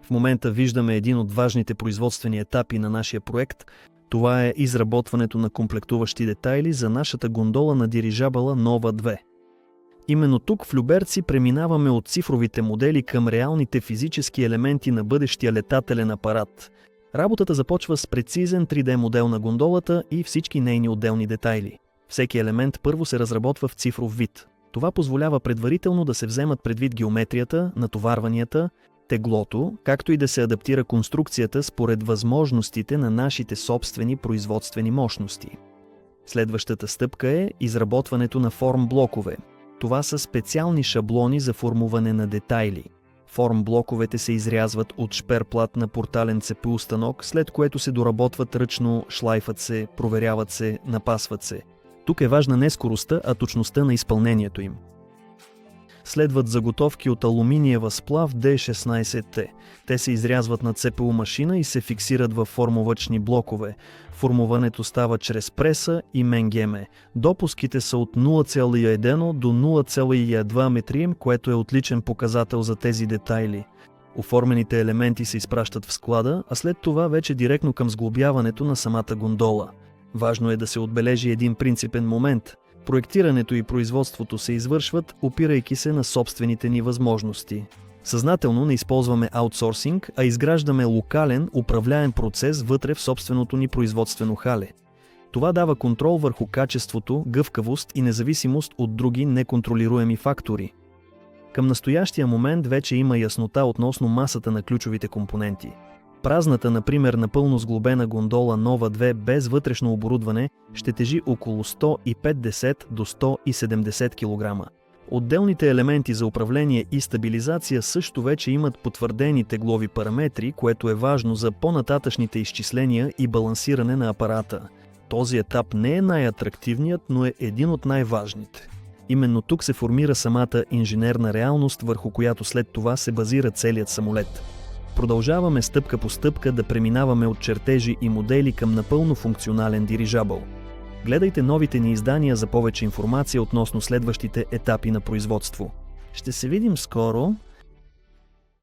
В момента виждаме един от важните производствени етапи на нашия проект. Това е изработването на комплектуващи детайли за нашата гондола на дирижабъла Нова 2. Именно тук в Люберци преминаваме от цифровите модели към реалните физически елементи на бъдещия летателен апарат. Работата започва с прецизен 3D модел на гондолата и всички нейни отделни детайли. Всеки елемент първо се разработва в цифров вид. Това позволява предварително да се вземат предвид геометрията, натоварванията, теглото, както и да се адаптира конструкцията според възможностите на нашите собствени производствени мощности. Следващата стъпка е изработването на форм-блокове. Това са специални шаблони за формуване на детайли. Форм-блоковете се изрязват от шперплат на портален ЦПУ станок, след което се доработват ръчно, шлайфат се, проверяват се, напасват се. Тук е важна не скоростта, а точността на изпълнението им. Следват заготовки от алуминиева сплав D16T. Те се изрязват на ЦПУ машина и се фиксират в формовъчни блокове. Формуването става чрез преса и менгеме. Допуските са от 0,1 до 0,2 метрим, което е отличен показател за тези детайли. Оформените елементи се изпращат в склада, а след това вече директно към сглобяването на самата гондола. Важно е да се отбележи един принципен момент. Проектирането и производството се извършват, опирайки се на собствените ни възможности. Съзнателно не използваме аутсорсинг, а изграждаме локален, управляем процес вътре в собственото ни производствено хале. Това дава контрол върху качеството, гъвкавост и независимост от други неконтролируеми фактори. Към настоящия момент вече има яснота относно масата на ключовите компоненти. Празната, например, напълно сглобена гондола Нова 2 без вътрешно оборудване ще тежи около 150 до 170 кг. Отделните елементи за управление и стабилизация също вече имат потвърдени теглови параметри, което е важно за по-нататъчните изчисления и балансиране на апарата. Този етап не е най-атрактивният, но е един от най-важните. Именно тук се формира самата инженерна реалност, върху която след това се базира целият самолет. Продължаваме стъпка по стъпка да преминаваме от чертежи и модели към напълно функционален дирижабъл. Гледайте новите ни издания за повече информация относно следващите етапи на производство. Ще се видим скоро!